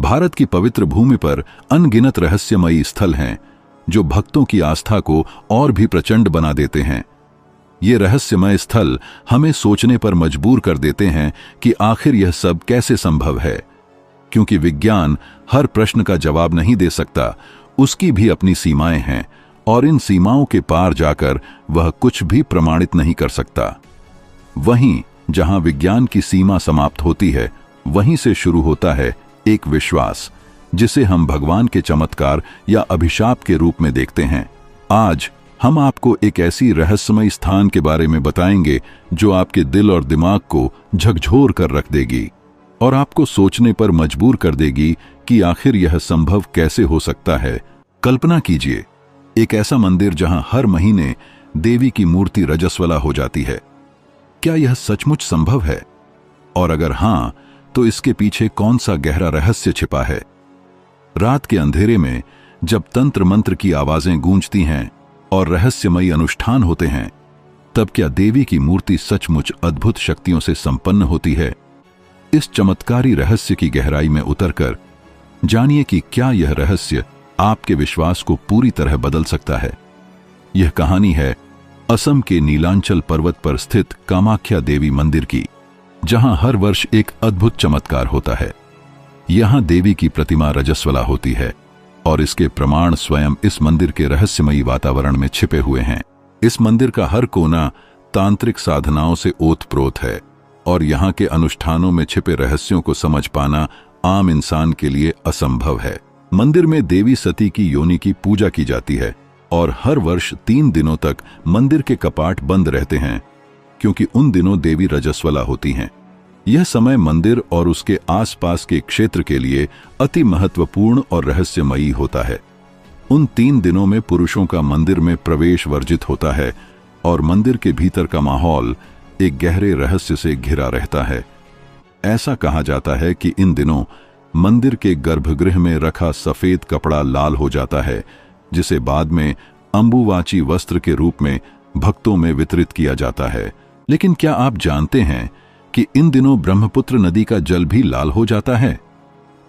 भारत की पवित्र भूमि पर अनगिनत रहस्यमयी स्थल हैं जो भक्तों की आस्था को और भी प्रचंड बना देते हैं। ये रहस्यमय स्थल हमें सोचने पर मजबूर कर देते हैं कि आखिर यह सब कैसे संभव है। क्योंकि विज्ञान हर प्रश्न का जवाब नहीं दे सकता, उसकी भी अपनी सीमाएं हैं और इन सीमाओं के पार जाकर वह कुछ भी प्रमाणित नहीं कर सकता। वहीं जहां विज्ञान की सीमा समाप्त होती है, वहीं से शुरू होता है एक विश्वास, जिसे हम भगवान के चमत्कार या अभिशाप के रूप में देखते हैं। आज हम आपको एक ऐसी रहस्यमय स्थान के बारे में बताएंगे जो आपके दिल और दिमाग को झकझोर कर रख देगी और आपको सोचने पर मजबूर कर देगी कि आखिर यह संभव कैसे हो सकता है। कल्पना कीजिए, एक ऐसा मंदिर जहां हर महीने देवी की मूर्ति रजस्वला हो जाती है। क्या यह सचमुच संभव है? और अगर हां, तो इसके पीछे कौन सा गहरा रहस्य छिपा है? रात के अंधेरे में जब तंत्र मंत्र की आवाजें गूंजती हैं और रहस्यमयी अनुष्ठान होते हैं, तब क्या देवी की मूर्ति सचमुच अद्भुत शक्तियों से संपन्न होती है? इस चमत्कारी रहस्य की गहराई में उतरकर जानिए कि क्या यह रहस्य आपके विश्वास को पूरी तरह बदल सकता है। यह कहानी है असम के नीलांचल पर्वत पर स्थित कामाख्या देवी मंदिर की, जहां हर वर्ष एक अद्भुत चमत्कार होता है। यहां देवी की प्रतिमा रजस्वला होती है और इसके प्रमाण स्वयं इस मंदिर के रहस्यमयी वातावरण में छिपे हुए हैं। इस मंदिर का हर कोना तांत्रिक साधनाओं से ओतप्रोत है और यहाँ के अनुष्ठानों में छिपे रहस्यों को समझ पाना आम इंसान के लिए असंभव है। मंदिर में देवी सती की योनि की पूजा की जाती है और हर वर्ष 3 दिनों तक मंदिर के कपाट बंद रहते हैं, क्योंकि उन दिनों देवी रजस्वला होती हैं। यह समय मंदिर और उसके आसपास के क्षेत्र के लिए अति महत्वपूर्ण और रहस्यमयी होता है। उन 3 दिनों में पुरुषों का मंदिर में प्रवेश वर्जित होता है और मंदिर के भीतर का माहौल एक गहरे रहस्य से घिरा रहता है। ऐसा कहा जाता है कि इन दिनों मंदिर के गर्भगृह में रखा सफेद कपड़ा लाल हो जाता है, जिसे बाद में अंबुवाची वस्त्र के रूप में भक्तों में वितरित किया जाता है। लेकिन क्या आप जानते हैं कि इन दिनों ब्रह्मपुत्र नदी का जल भी लाल हो जाता है?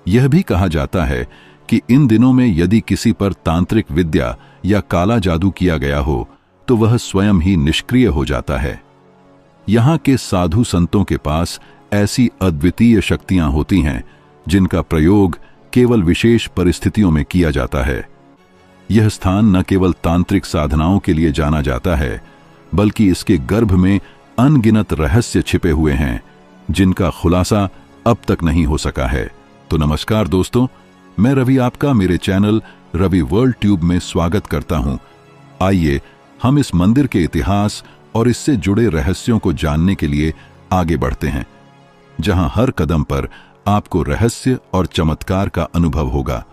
यह भी कहा जाता है कि इन दिनों में यदि किसी पर तांत्रिक विद्या या काला जादू किया गया हो, तो वह स्वयं ही निष्क्रिय हो जाता है। यहाँ के साधु संतों के पास ऐसी अद्वितीय शक्तियां होती हैं जिनका प्रयोग केवल विशेष परिस्थितियों में किया जाता है। यह स्थान न केवल तांत्रिक साधनाओं के लिए जाना जाता है, बल्कि इसके गर्भ में अनगिनत रहस्य छिपे हुए हैं जिनका खुलासा अब तक नहीं हो सका है। तो नमस्कार दोस्तों, मैं रवि आपका मेरे चैनल रवि वर्ल्ड ट्यूब में स्वागत करता हूं। आइए हम इस मंदिर के इतिहास और इससे जुड़े रहस्यों को जानने के लिए आगे बढ़ते हैं, जहां हर कदम पर आपको रहस्य और चमत्कार का अनुभव होगा।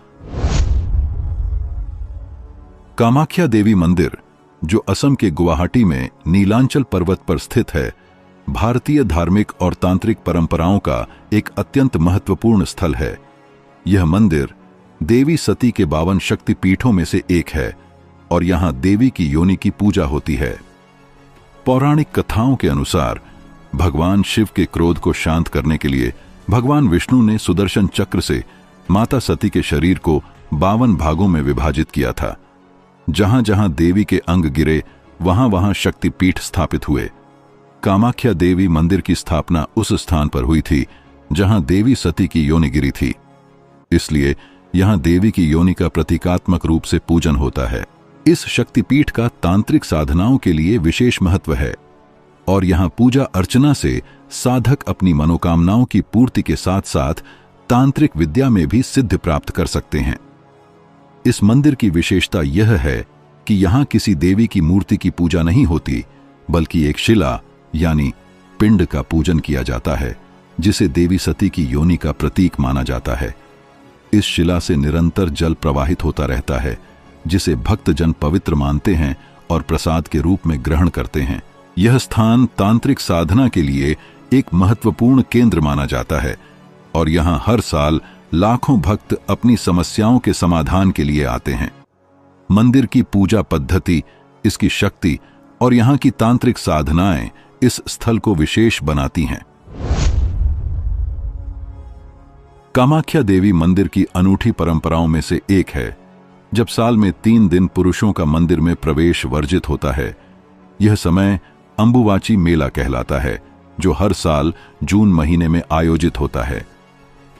कामाख्या देवी मंदिर, जो असम के गुवाहाटी में नीलांचल पर्वत पर स्थित है, भारतीय धार्मिक और तांत्रिक परंपराओं का एक अत्यंत महत्वपूर्ण स्थल है। यह मंदिर देवी सती के 52 शक्तिपीठों में से एक है और यहां देवी की योनि की पूजा होती है। पौराणिक कथाओं के अनुसार भगवान शिव के क्रोध को शांत करने के लिए भगवान विष्णु ने सुदर्शन चक्र से माता सती के शरीर को 52 भागों में विभाजित किया था। जहां जहां देवी के अंग गिरे, वहां वहां शक्तिपीठ स्थापित हुए। कामाख्या देवी मंदिर की स्थापना उस स्थान पर हुई थी जहां देवी सती की योनि गिरी थी, इसलिए यहां देवी की योनि का प्रतीकात्मक रूप से पूजन होता है। इस शक्तिपीठ का तांत्रिक साधनाओं के लिए विशेष महत्व है और यहां पूजा अर्चना से साधक अपनी मनोकामनाओं की पूर्ति के साथ साथ तांत्रिक विद्या में भी सिद्धि प्राप्त कर सकते हैं। इस मंदिर की विशेषता यह है कि यहां किसी देवी की मूर्ति की पूजा नहीं होती, बल्कि एक शिला यानी पिंड का पूजन किया जाता है, जिसे देवी सती की योनि का प्रतीक माना जाता है। इस शिला से निरंतर जल प्रवाहित होता रहता है, जिसे भक्तजन पवित्र मानते हैं और प्रसाद के रूप में ग्रहण करते हैं। यह स्थान तांत्रिक साधना के लिए एक महत्वपूर्ण केंद्र माना जाता है और यहां हर साल लाखों भक्त अपनी समस्याओं के समाधान के लिए आते हैं। मंदिर की पूजा पद्धति, इसकी शक्ति और यहां की तांत्रिक साधनाएं इस स्थल को विशेष बनाती हैं। कामाख्या देवी मंदिर की अनूठी परंपराओं में से एक है, जब साल में 3 दिन पुरुषों का मंदिर में प्रवेश वर्जित होता है। यह समय अंबुवाची मेला कहलाता है, जो हर साल जून महीने में आयोजित होता है।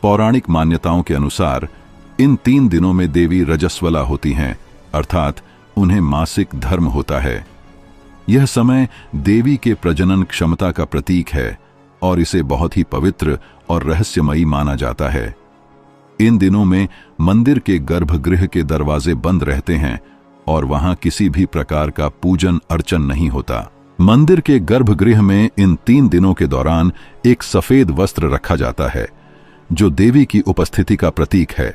पौराणिक मान्यताओं के अनुसार इन 3 दिनों में देवी रजस्वला होती हैं, अर्थात उन्हें मासिक धर्म होता है। यह समय देवी के प्रजनन क्षमता का प्रतीक है और इसे बहुत ही पवित्र और रहस्यमयी माना जाता है। इन दिनों में मंदिर के गर्भगृह के दरवाजे बंद रहते हैं और वहां किसी भी प्रकार का पूजन अर्चन नहीं होता। मंदिर के गर्भगृह में इन 3 दिनों के दौरान एक सफेद वस्त्र रखा जाता है, जो देवी की उपस्थिति का प्रतीक है।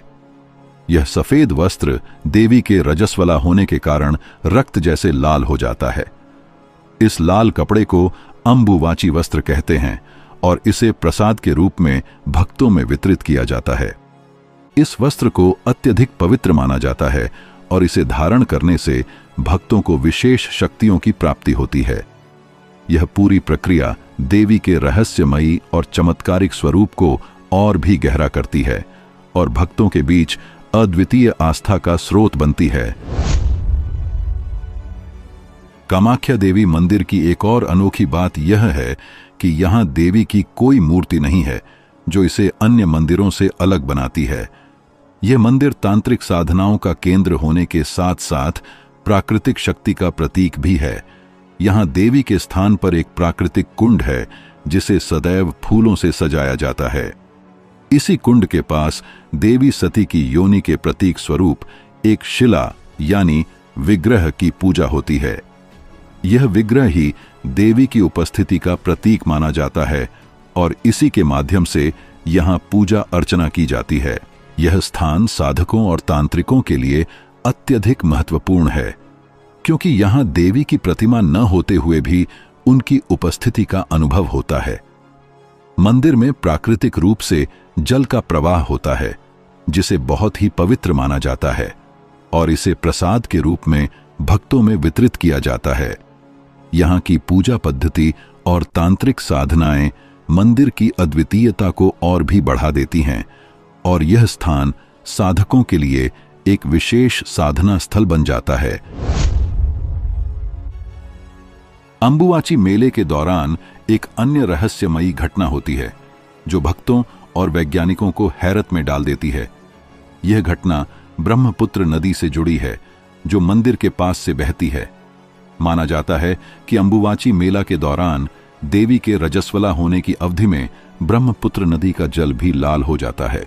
यह सफेद वस्त्र देवी के रजस्वला होने के कारण रक्त जैसे लाल हो जाता है। इस लाल कपड़े को अंबुवाची वस्त्र कहते हैं और इसे प्रसाद के रूप में भक्तों में वितरित किया जाता है। इस वस्त्र को अत्यधिक पवित्र माना जाता है और इसे धारण करने से भक्तों को विशेष शक्तियों की प्राप्ति होती है। यह पूरी प्रक्रिया देवी के रहस्यमयी और चमत्कारिक स्वरूप को और भी गहरा करती है और भक्तों के बीच अद्वितीय आस्था का स्रोत बनती है। कामाख्या देवी मंदिर की एक और अनोखी बात यह है कि यहां देवी की कोई मूर्ति नहीं है, जो इसे अन्य मंदिरों से अलग बनाती है। यह मंदिर तांत्रिक साधनाओं का केंद्र होने के साथ साथ प्राकृतिक शक्ति का प्रतीक भी है। यहां देवी के स्थान पर एक प्राकृतिक कुंड है, जिसे सदैव फूलों से सजाया जाता है। इसी कुंड के पास देवी सती की योनि के प्रतीक स्वरूप एक शिला यानी विग्रह की पूजा होती है। यह विग्रह ही देवी की उपस्थिति का प्रतीक माना जाता है और इसी के माध्यम से यहां पूजा अर्चना की जाती है। यह स्थान साधकों और तांत्रिकों के लिए अत्यधिक महत्वपूर्ण है, क्योंकि यहां देवी की प्रतिमा न होते हुए भी उनकी उपस्थिति का अनुभव होता है। मंदिर में प्राकृतिक रूप से जल का प्रवाह होता है, जिसे बहुत ही पवित्र माना जाता है और इसे प्रसाद के रूप में भक्तों में वितरित किया जाता है। यहाँ की पूजा पद्धति और तांत्रिक साधनाएं मंदिर की अद्वितीयता को और भी बढ़ा देती हैं और यह स्थान साधकों के लिए एक विशेष साधना स्थल बन जाता है। अंबुवाची मेले के दौरान एक अन्य रहस्यमयी घटना होती है, जो भक्तों और वैज्ञानिकों को हैरत में डाल देती है। यह घटना ब्रह्मपुत्र नदी से जुड़ी है, जो मंदिर के पास से बहती है। माना जाता है कि अंबुवाची मेला के दौरान देवी के रजस्वला होने की अवधि में ब्रह्मपुत्र नदी का जल भी लाल हो जाता है।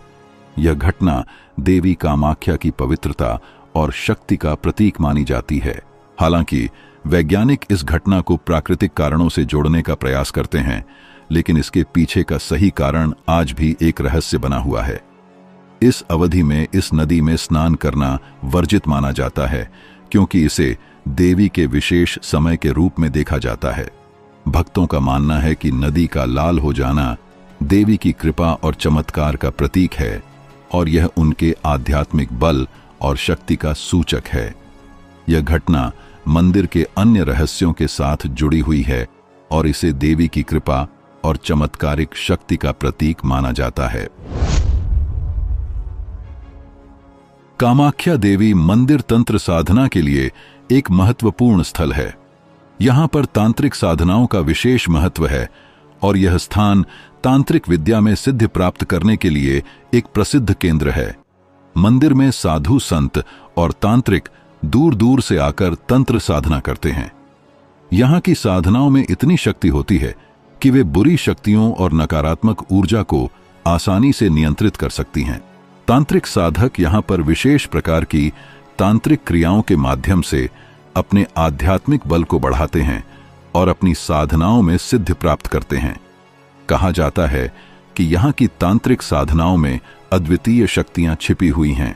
यह घटना देवी कामाख्या की पवित्रता और शक्ति का प्रतीक मानी जाती है। हालांकि वैज्ञानिक इस घटना को प्राकृतिक कारणों से जोड़ने का प्रयास करते हैं, लेकिन इसके पीछे का सही कारण आज भी एक रहस्य बना हुआ है। इस अवधि में इस नदी में स्नान करना वर्जित माना जाता है, क्योंकि इसे देवी के विशेष समय के रूप में देखा जाता है। भक्तों का मानना है कि नदी का लाल हो जाना देवी की कृपा और चमत्कार का प्रतीक है और यह उनके आध्यात्मिक बल और शक्ति का सूचक है। यह घटना मंदिर के अन्य रहस्यों के साथ जुड़ी हुई है और इसे देवी की कृपा और चमत्कारिक शक्ति का प्रतीक माना जाता है। कामाख्या देवी मंदिर तंत्र साधना के लिए एक महत्वपूर्ण स्थल है। यहां पर तांत्रिक साधनाओं का विशेष महत्व है और यह स्थान तांत्रिक विद्या में सिद्धि प्राप्त करने के लिए एक प्रसिद्ध केंद्र है। मंदिर में साधु संत और तांत्रिक दूर दूर से आकर तंत्र साधना करते हैं। यहां की साधनाओं में इतनी शक्ति होती है कि वे बुरी शक्तियों और नकारात्मक ऊर्जा को आसानी से नियंत्रित कर सकती हैं। तांत्रिक साधक यहां पर विशेष प्रकार की तांत्रिक क्रियाओं के माध्यम से अपने आध्यात्मिक बल को बढ़ाते हैं और अपनी साधनाओं में सिद्धि प्राप्त करते हैं। कहा जाता है कि यहाँ की तांत्रिक साधनाओं में अद्वितीय शक्तियां छिपी हुई हैं,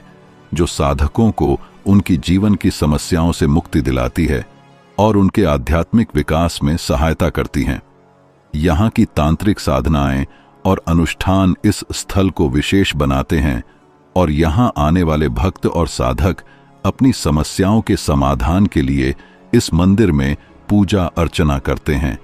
जो साधकों को उनकी जीवन की समस्याओं से मुक्ति दिलाती है और उनके आध्यात्मिक विकास में सहायता करती हैं। यहाँ की तांत्रिक साधनाएं और अनुष्ठान इस स्थल को विशेष बनाते हैं और यहाँ आने वाले भक्त और साधक अपनी समस्याओं के समाधान के लिए इस मंदिर में पूजा अर्चना करते हैं।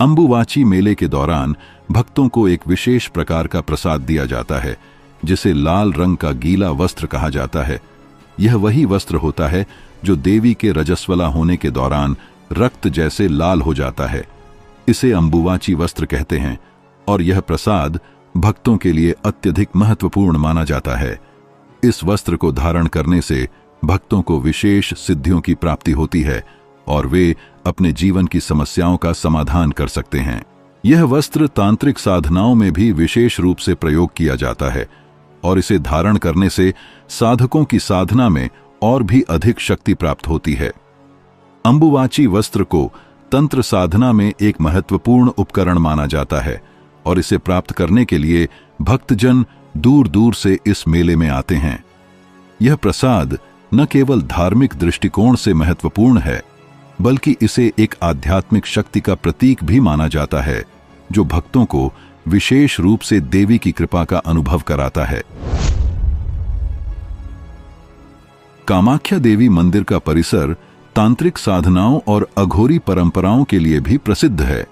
अंबुवाची मेले के दौरान भक्तों को एक विशेष प्रकार का प्रसाद दिया जाता है जिसे लाल रंग का गीला वस्त्र कहा जाता है। यह वही वस्त्र होता है जो देवी के रजस्वला होने के दौरान रक्त जैसे लाल हो जाता है। इसे अंबुवाची वस्त्र कहते हैं और यह प्रसाद भक्तों के लिए अत्यधिक महत्वपूर्ण माना जाता है। इस वस्त्र को धारण करने से भक्तों को विशेष सिद्धियों की प्राप्ति होती है और वे अपने जीवन की समस्याओं का समाधान कर सकते हैं। यह वस्त्र तांत्रिक साधनाओं में भी विशेष रूप से प्रयोग किया जाता है और इसे धारण करने से साधकों की साधना में और भी अधिक शक्ति प्राप्त होती है। अंबुवाची वस्त्र को तंत्र साधना में एक महत्वपूर्ण उपकरण माना जाता है और इसे प्राप्त करने के लिए भक्तजन दूर दूर से इस मेले में आते हैं। यह प्रसाद न केवल धार्मिक दृष्टिकोण से महत्वपूर्ण है बल्कि इसे एक आध्यात्मिक शक्ति का प्रतीक भी माना जाता है जो भक्तों को विशेष रूप से देवी की कृपा का अनुभव कराता है। कामाख्या देवी मंदिर का परिसर तांत्रिक साधनाओं और अघोरी परंपराओं के लिए भी प्रसिद्ध है।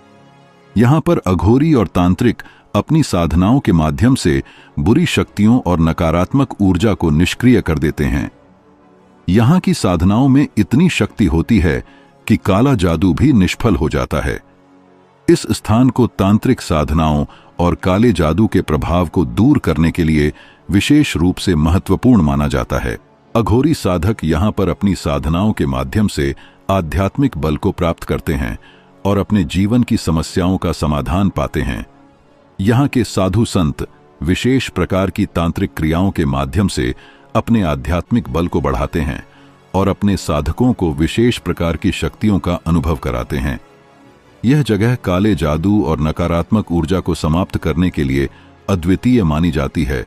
यहां पर अघोरी और तांत्रिक अपनी साधनाओं के माध्यम से बुरी शक्तियों और नकारात्मक ऊर्जा को निष्क्रिय कर देते हैं। यहां की साधनाओं में इतनी शक्ति होती है कि काला जादू भी निष्फल हो जाता है। इस स्थान को तांत्रिक साधनाओं और काले जादू के प्रभाव को दूर करने के लिए विशेष रूप से महत्वपूर्ण माना जाता है। अघोरी साधक यहां पर अपनी साधनाओं के माध्यम से आध्यात्मिक बल को प्राप्त करते हैं और अपने जीवन की समस्याओं का समाधान पाते हैं। यहाँ के साधु संत विशेष प्रकार की तांत्रिक क्रियाओं के माध्यम से अपने आध्यात्मिक बल को बढ़ाते हैं और अपने साधकों को विशेष प्रकार की शक्तियों का अनुभव कराते हैं। यह जगह काले जादू और नकारात्मक ऊर्जा को समाप्त करने के लिए अद्वितीय मानी जाती है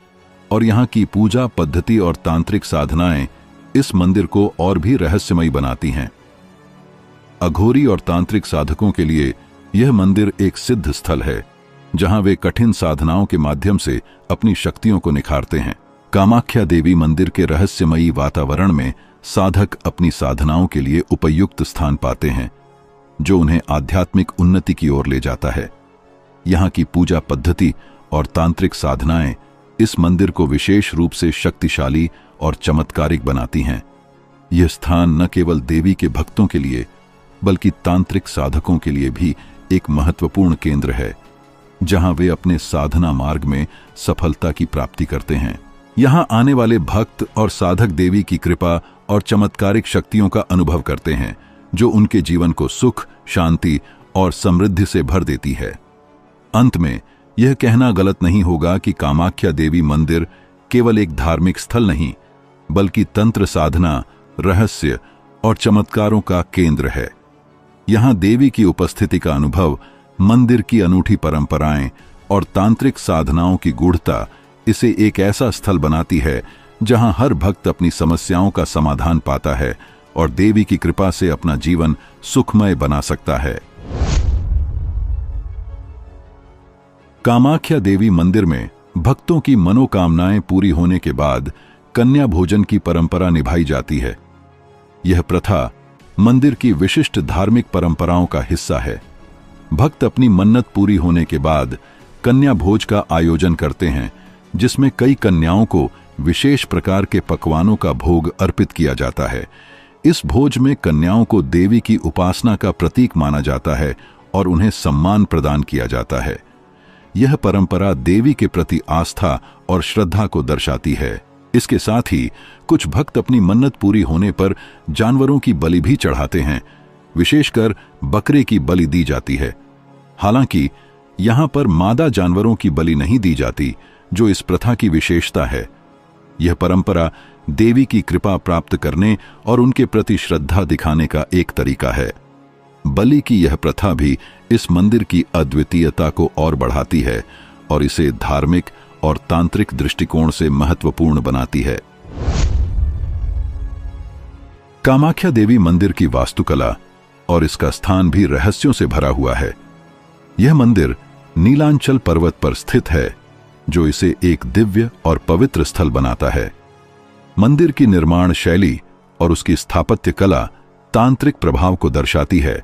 और यहाँ की पूजा पद्धति और तांत्रिक साधनाएं इस मंदिर को और भी रहस्यमयी बनाती हैं। अघोरी और तांत्रिक साधकों के लिए यह मंदिर एक सिद्ध स्थल है जहां वे कठिन साधनाओं के माध्यम से अपनी शक्तियों को निखारते हैं। कामाख्या देवी मंदिर के रहस्यमयी वातावरण में साधक अपनी साधनाओं के लिए उपयुक्त स्थान पाते हैं जो उन्हें आध्यात्मिक उन्नति की ओर ले जाता है। यहाँ की पूजा पद्धति और तांत्रिक साधनाएं इस मंदिर को विशेष रूप से शक्तिशाली और चमत्कारिक बनाती हैं। यह स्थान न केवल देवी के भक्तों के लिए बल्कि तांत्रिक साधकों के लिए भी एक महत्वपूर्ण केंद्र है जहां वे अपने साधना मार्ग में सफलता की प्राप्ति करते हैं। यहां आने वाले भक्त और साधक देवी की कृपा और चमत्कारिक शक्तियों का अनुभव करते हैं जो उनके जीवन को सुख, शांति और समृद्धि से भर देती है। अंत में यह कहना गलत नहीं होगा कि कामाख्या देवी मंदिर केवल एक धार्मिक स्थल नहीं बल्कि तंत्र साधना, रहस्य और चमत्कारों का केंद्र है। यहां देवी की उपस्थिति का अनुभव, मंदिर की अनूठी परंपराएं और तांत्रिक साधनाओं की गूढ़ता इसे एक ऐसा स्थल बनाती है जहां हर भक्त अपनी समस्याओं का समाधान पाता है और देवी की कृपा से अपना जीवन सुखमय बना सकता है। कामाख्या देवी मंदिर में भक्तों की मनोकामनाएं पूरी होने के बाद कन्या भोजन की परंपरा निभाई जाती है। यह प्रथा मंदिर की विशिष्ट धार्मिक परंपराओं का हिस्सा है। भक्त अपनी मन्नत पूरी होने के बाद कन्या भोज का आयोजन करते हैं जिसमें कई कन्याओं को विशेष प्रकार के पकवानों का भोग अर्पित किया जाता है। इस भोज में कन्याओं को देवी की उपासना का प्रतीक माना जाता है और उन्हें सम्मान प्रदान किया जाता है। यह परंपरा देवी के प्रति आस्था और श्रद्धा को दर्शाती है। इसके साथ ही कुछ भक्त अपनी मन्नत पूरी होने पर जानवरों की बलि भी चढ़ाते हैं। विशेषकर बकरे की बलि दी जाती है। हालांकि यहां पर मादा जानवरों की बलि नहीं दी जाती, जो इस प्रथा की विशेषता है। यह परंपरा देवी की कृपा प्राप्त करने और उनके प्रति श्रद्धा दिखाने का एक तरीका है। बलि की यह प्रथा भी इस मंदिर की अद्वितीयता को और बढ़ाती है और इसे धार्मिक और तांत्रिक दृष्टिकोण से महत्वपूर्ण बनाती है। कामाख्या देवी मंदिर की वास्तुकला और इसका स्थान भी रहस्यों से भरा हुआ है। यह मंदिर नीलांचल पर्वत पर स्थित है, जो इसे एक दिव्य और पवित्र स्थल बनाता है। मंदिर की निर्माण शैली और उसकी स्थापत्य कला तांत्रिक प्रभाव को दर्शाती है,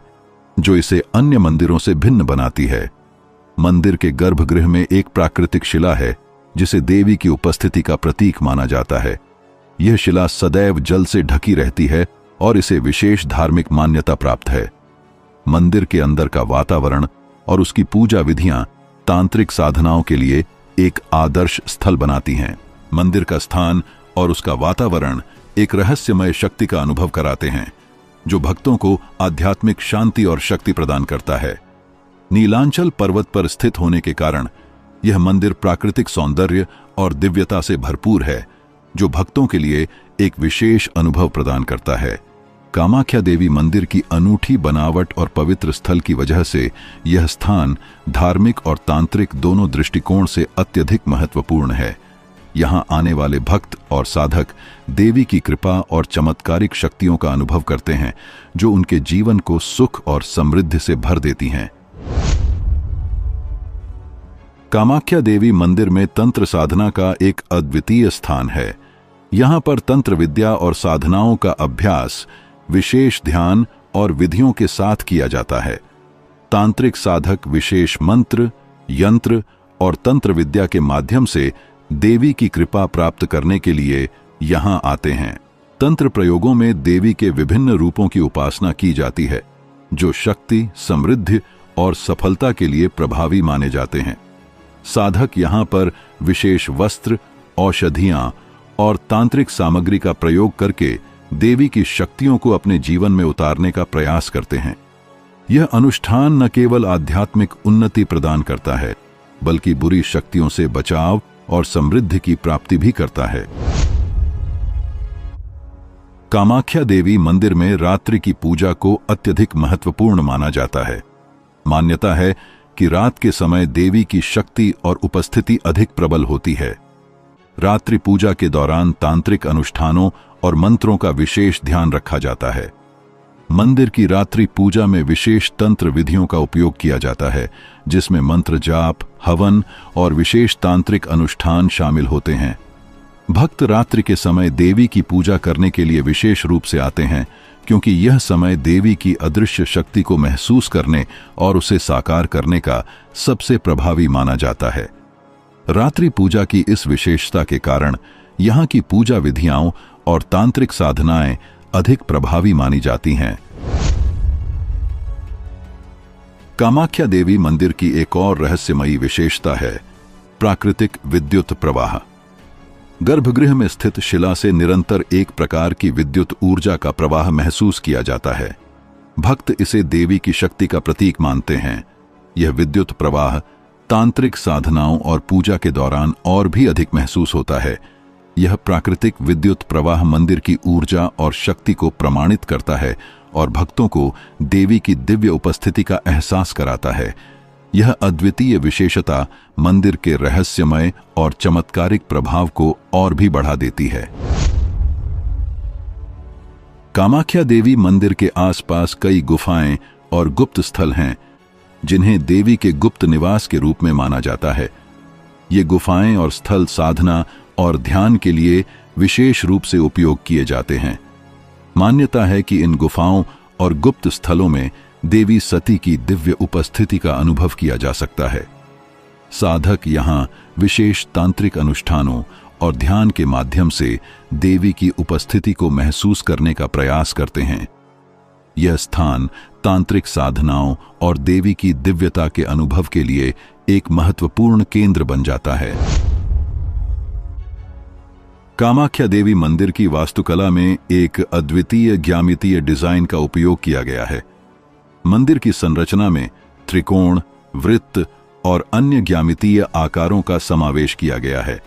जो इसे अन्य मंदिरों से भिन्न बनाती है। मंदिर के गर्भगृह में एक प्राकृतिक शिला है जिसे देवी की उपस्थिति का प्रतीक माना जाता है। यह शिला सदैव जल से ढकी रहती है और इसे विशेष धार्मिक मान्यता प्राप्त है। मंदिर के अंदर का वातावरण और उसकी पूजा विधियां तांत्रिक साधनाओं के लिए एक आदर्श स्थल बनाती हैं। मंदिर का स्थान और उसका वातावरण एक रहस्यमय शक्ति का अनुभव कराते हैं, जो भक्तों को आध्यात्मिक शांति और शक्ति प्रदान करता है। नीलांचल पर्वत पर स्थित होने के कारण यह मंदिर प्राकृतिक सौंदर्य और दिव्यता से भरपूर है, जो भक्तों के लिए एक विशेष अनुभव प्रदान करता है। कामाख्या देवी मंदिर की अनूठी बनावट और पवित्र स्थल की वजह से यह स्थान धार्मिक और तांत्रिक दोनों दृष्टिकोण से अत्यधिक महत्वपूर्ण है। यहां आने वाले भक्त और साधक देवी की कृपा और चमत्कारिक शक्तियों का अनुभव करते हैं, जो उनके जीवन को सुख और समृद्धि से भर देती हैं। कामाख्या देवी मंदिर में तंत्र साधना का एक अद्वितीय स्थान है। यहां पर तंत्र विद्या और साधनाओं का अभ्यास विशेष ध्यान और विधियों के साथ किया जाता है। तांत्रिक साधक विशेष मंत्र, यंत्र और तंत्र विद्या के माध्यम से देवी की कृपा प्राप्त करने के लिए यहां आते हैं। तंत्र प्रयोगों में देवी के विभिन्न रूपों की उपासना की जाती है, जो शक्ति, समृद्धि और सफलता के लिए प्रभावी माने जाते हैं। साधक यहां पर विशेष वस्त्र, औषधियां और तांत्रिक सामग्री का प्रयोग करके देवी की शक्तियों को अपने जीवन में उतारने का प्रयास करते हैं। यह अनुष्ठान न केवल आध्यात्मिक उन्नति प्रदान करता है, बल्कि बुरी शक्तियों से बचाव और समृद्धि की प्राप्ति भी करता है। कामाख्या देवी मंदिर में रात्रि की पूजा को अत्यधिक महत्वपूर्ण माना जाता है। मान्यता है कि रात के समय देवी की शक्ति और उपस्थिति अधिक प्रबल होती है। रात्रि पूजा के दौरान तांत्रिक अनुष्ठानों और मंत्रों का विशेष ध्यान रखा जाता है। मंदिर की रात्रि पूजा में विशेष तंत्र विधियों का उपयोग किया जाता है, जिसमें मंत्र जाप, हवन और विशेष तांत्रिक अनुष्ठान शामिल होते हैं। भक्त रात्रि के समय देवी की पूजा करने के लिए विशेष रूप से आते हैं, क्योंकि यह समय देवी की अदृश्य शक्ति को महसूस करने और उसे साकार करने का सबसे प्रभावी माना जाता है। रात्रि पूजा की इस विशेषता के कारण यहाँ की पूजा विधियां और तांत्रिक साधनाएं अधिक प्रभावी मानी जाती हैं। कामाख्या देवी मंदिर की एक और रहस्यमयी विशेषता है प्राकृतिक विद्युत प्रवाह। गर्भगृह में स्थित शिला से निरंतर एक प्रकार की विद्युत ऊर्जा का प्रवाह महसूस किया जाता है। भक्त इसे देवी की शक्ति का प्रतीक मानते हैं। यह विद्युत प्रवाह तांत्रिक साधनाओं और पूजा के दौरान और भी अधिक महसूस होता है। यह प्राकृतिक विद्युत प्रवाह मंदिर की ऊर्जा और शक्ति को प्रमाणित करता है और भक्तों को देवी की दिव्य उपस्थिति का एहसास कराता है। यह अद्वितीय विशेषता मंदिर के रहस्यमय और चमत्कारिक प्रभाव को और भी बढ़ा देती है। कामाख्या देवी मंदिर के आसपास कई गुफाएं और गुप्त स्थल हैं, जिन्हें देवी के गुप्त निवास के रूप में माना जाता है। ये गुफाएं और स्थल साधना और ध्यान के लिए विशेष रूप से उपयोग किए जाते हैं। मान्यता है कि इन गुफाओं और गुप्त स्थलों में देवी सती की दिव्य उपस्थिति का अनुभव किया जा सकता है। साधक यहाँ विशेष तांत्रिक अनुष्ठानों और ध्यान के माध्यम से देवी की उपस्थिति को महसूस करने का प्रयास करते हैं। यह स्थान तांत्रिक साधनाओं और देवी की दिव्यता के अनुभव के लिए एक महत्वपूर्ण केंद्र बन जाता है। कामाख्या देवी मंदिर की वास्तुकला में एक अद्वितीय ज्यामितीय डिजाइन का उपयोग किया गया है। मंदिर की संरचना में त्रिकोण, वृत्त और अन्य ज्यामितीय आकारों का समावेश किया गया है,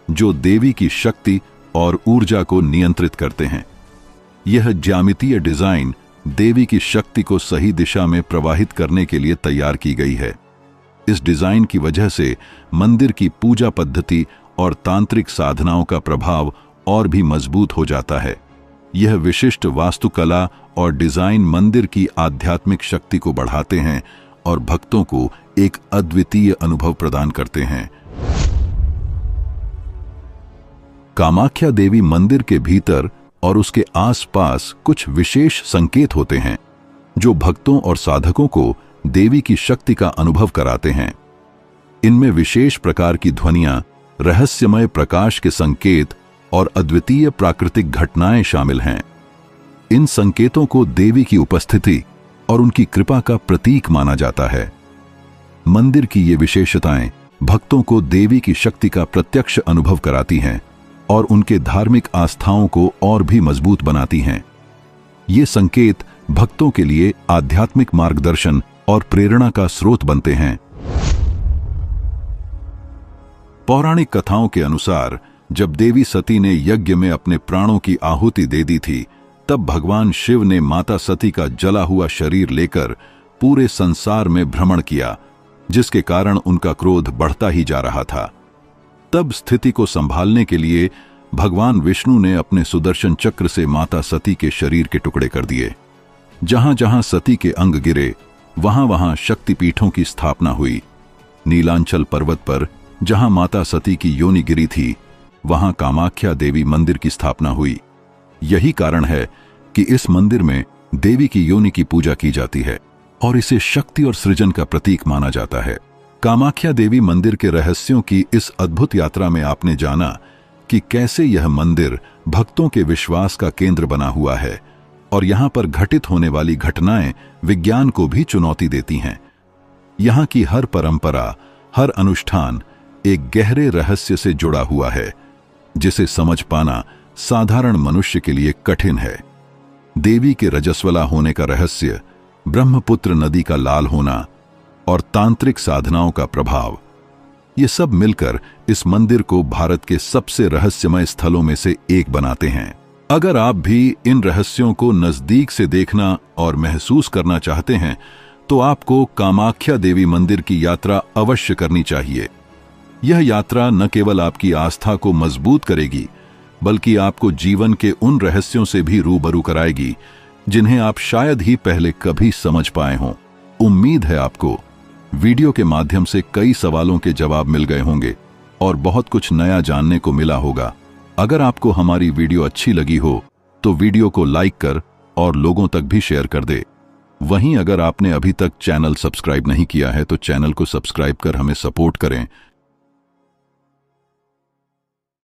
जो देवी की शक्ति और ऊर्जा को नियंत्रित करते हैं। यह ज्यामितीय डिजाइन देवी की शक्ति को सही दिशा में प्रवाहित करने के लिए तैयार की गई है। इस डिजाइन की वजह से मंदिर की पूजा पद्धति और तांत्रिक साधनाओं का प्रभाव और भी मजबूत हो जाता है। यह विशिष्ट वास्तुकला और डिजाइन मंदिर की आध्यात्मिक शक्ति को बढ़ाते हैं और भक्तों को एक अद्वितीय अनुभव प्रदान करते हैं। कामाख्या देवी मंदिर के भीतर और उसके आसपास कुछ विशेष संकेत होते हैं, जो भक्तों और साधकों को देवी की शक्ति का अनुभव कराते हैं। इनमें विशेष प्रकार की ध्वनियां, रहस्यमय प्रकाश के संकेत और अद्वितीय प्राकृतिक घटनाएं शामिल हैं। इन संकेतों को देवी की उपस्थिति और उनकी कृपा का प्रतीक माना जाता है। मंदिर की ये विशेषताएं भक्तों को देवी की शक्ति का प्रत्यक्ष अनुभव कराती हैं और उनके धार्मिक आस्थाओं को और भी मजबूत बनाती हैं। ये संकेत भक्तों के लिए आध्यात्मिक मार्गदर्शन और प्रेरणा का स्रोत बनते हैं। पौराणिक कथाओं के अनुसार जब देवी सती ने यज्ञ में अपने प्राणों की आहुति दे दी थी, तब भगवान शिव ने माता सती का जला हुआ शरीर लेकर पूरे संसार में भ्रमण किया, जिसके कारण उनका क्रोध बढ़ता ही जा रहा था। तब स्थिति को संभालने के लिए भगवान विष्णु ने अपने सुदर्शन चक्र से माता सती के शरीर के टुकड़े कर दिए। जहां जहां सती के अंग गिरे, वहां वहां शक्तिपीठों की स्थापना हुई। नीलांचल पर्वत पर जहां माता सती की योनि गिरी थी, वहां कामाख्या देवी मंदिर की स्थापना हुई। यही कारण है कि इस मंदिर में देवी की योनि की पूजा की जाती है और इसे शक्ति और सृजन का प्रतीक माना जाता है। कामाख्या देवी मंदिर के रहस्यों की इस अद्भुत यात्रा में आपने जाना कि कैसे यह मंदिर भक्तों के विश्वास का केंद्र बना हुआ है और यहां पर घटित होने वाली घटनाएं विज्ञान को भी चुनौती देती हैं। यहां की हर परंपरा, हर अनुष्ठान एक गहरे रहस्य से जुड़ा हुआ है, जिसे समझ पाना साधारण मनुष्य के लिए कठिन है। देवी के रजस्वला होने का रहस्य, ब्रह्मपुत्र नदी का लाल होना और तांत्रिक साधनाओं का प्रभाव, ये सब मिलकर इस मंदिर को भारत के सबसे रहस्यमय स्थलों में से एक बनाते हैं। अगर आप भी इन रहस्यों को नजदीक से देखना और महसूस करना चाहते हैं, तो आपको कामाख्या देवी मंदिर की यात्रा अवश्य करनी चाहिए। यह यात्रा न केवल आपकी आस्था को मजबूत करेगी, बल्कि आपको जीवन के उन रहस्यों से भी रूबरू कराएगी जिन्हें आप शायद ही पहले कभी समझ पाए हों। उम्मीद है आपको वीडियो के माध्यम से कई सवालों के जवाब मिल गए होंगे और बहुत कुछ नया जानने को मिला होगा। अगर आपको हमारी वीडियो अच्छी लगी हो तो वीडियो को लाइक कर और लोगों तक भी शेयर कर दे। वहीं अगर आपने अभी तक चैनल सब्सक्राइब नहीं किया है तो चैनल को सब्सक्राइब कर हमें सपोर्ट करें